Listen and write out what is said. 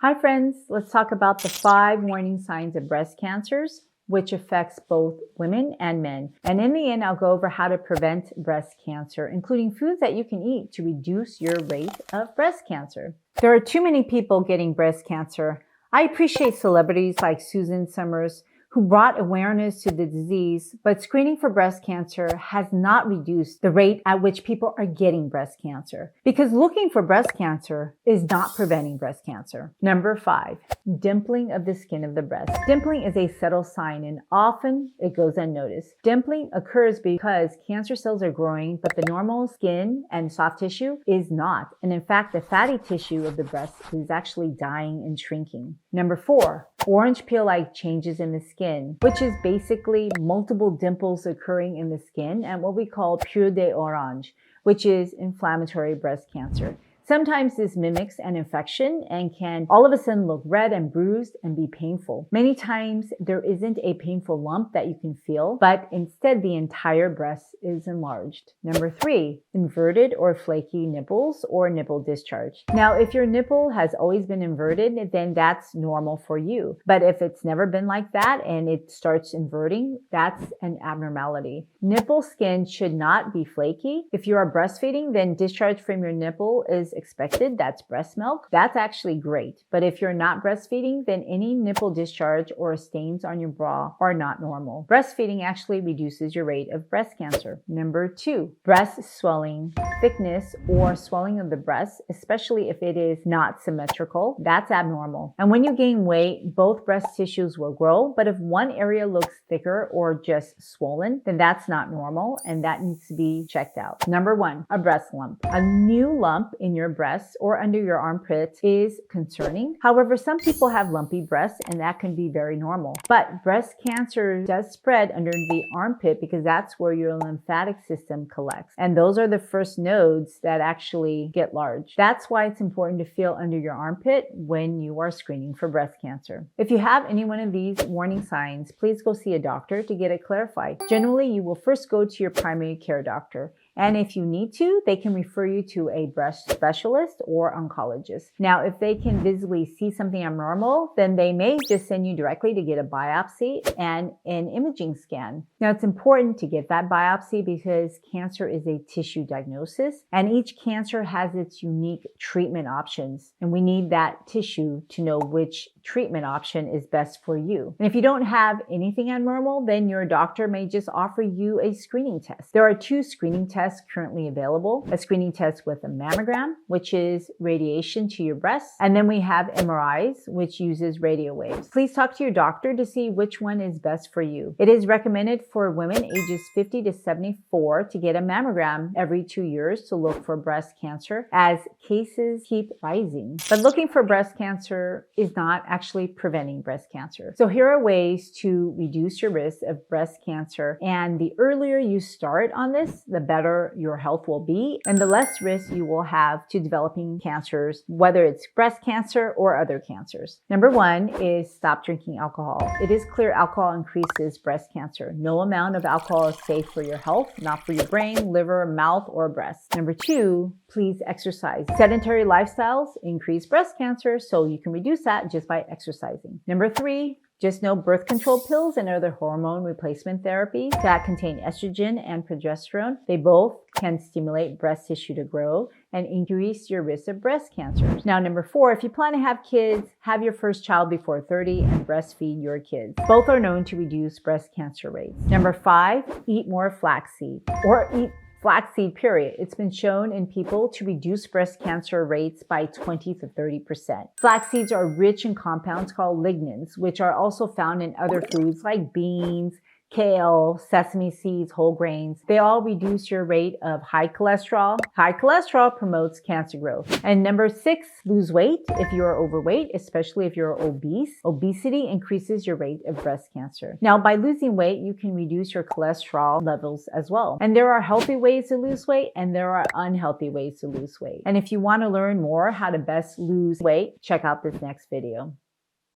Hi friends, let's talk about the 5 warning signs of breast cancers, which affects both women and men. And in the end, I'll go over how to prevent breast cancer, including foods that you can eat to reduce your rate of breast cancer. There are too many people getting breast cancer. I appreciate celebrities like Susan Summers who brought awareness to the disease, but screening for breast cancer has not reduced the rate at which people are getting breast cancer, because looking for breast cancer is not preventing breast cancer. Number 5, dimpling of the skin of the breast. Dimpling is a subtle sign and often it goes unnoticed. Dimpling occurs because cancer cells are growing, but the normal skin and soft tissue is not. And in fact, the fatty tissue of the breast is actually dying and shrinking. Number 4, orange peel-like changes in the skin, which is basically multiple dimples occurring in the skin and what we call peau d'orange, which is inflammatory breast cancer. Sometimes this mimics an infection and can all of a sudden look red and bruised and be painful. Many times there isn't a painful lump that you can feel, but instead the entire breast is enlarged. Number 3, inverted or flaky nipples or nipple discharge. Now, if your nipple has always been inverted, then that's normal for you. But if it's never been like that and it starts inverting, that's an abnormality. Nipple skin should not be flaky. If you are breastfeeding, then discharge from your nipple is expected. That's breast milk. That's actually great. But if you're not breastfeeding, then any nipple discharge or stains on your bra are not normal. Breastfeeding actually reduces your rate of breast cancer. Number 2, breast swelling, thickness or swelling of the breast, especially if it is not symmetrical, that's abnormal. And when you gain weight, both breast tissues will grow, but if one area looks thicker or just swollen, then that's not normal and that needs to be checked out. Number 1, a breast lump. A new lump in your breasts or under your armpit is concerning. However, some people have lumpy breasts and that can be very normal. But breast cancer does spread under the armpit because that's where your lymphatic system collects. And those are the first nodes that actually get large. That's why it's important to feel under your armpit when you are screening for breast cancer. If you have any one of these warning signs, please go see a doctor to get it clarified. Generally, you will first go to your primary care doctor. And if you need to, they can refer you to a breast specialist or oncologist. Now, if they can visibly see something abnormal, then they may just send you directly to get a biopsy and an imaging scan. Now, it's important to get that biopsy because cancer is a tissue diagnosis and each cancer has its unique treatment options. And we need that tissue to know which treatment option is best for you. And if you don't have anything abnormal, then your doctor may just offer you a screening test. There are 2 screening tests currently available. A screening test with a mammogram, which is radiation to your breasts. And then we have MRIs, which uses radio waves. Please talk to your doctor to see which one is best for you. It is recommended for women ages 50 to 74 to get a mammogram every 2 years to look for breast cancer as cases keep rising. But looking for breast cancer is not actually preventing breast cancer. So here are ways to reduce your risk of breast cancer. And the earlier you start on this, the better your health will be and the less risk you will have to developing cancers, whether it's breast cancer or other cancers. Number 1 is stop drinking alcohol. It is clear alcohol increases breast cancer. No amount of alcohol is safe for your health, not for your brain, liver, mouth, or breast. Number 2, please exercise. Sedentary lifestyles increase breast cancer, so you can reduce that just by exercising. Number 3, just know birth control pills and other hormone replacement therapies that contain estrogen and progesterone. They both can stimulate breast tissue to grow and increase your risk of breast cancer. Now, number 4, if you plan to have kids, have your first child before 30 and breastfeed your kids. Both are known to reduce breast cancer rates. Number 5, eat more flaxseed or eat flaxseed, period. It's been shown in people to reduce breast cancer rates by 20 to 30%. Flax seeds are rich in compounds called lignans, which are also found in other foods like beans, kale, sesame seeds, whole grains. They all reduce your rate of high cholesterol. High cholesterol promotes cancer growth. And number 6, lose weight if you are overweight, especially if you're obese. Obesity increases your rate of breast cancer. Now, by losing weight, you can reduce your cholesterol levels as well. And there are healthy ways to lose weight and there are unhealthy ways to lose weight. And if you want to learn more how to best lose weight, check out this next video.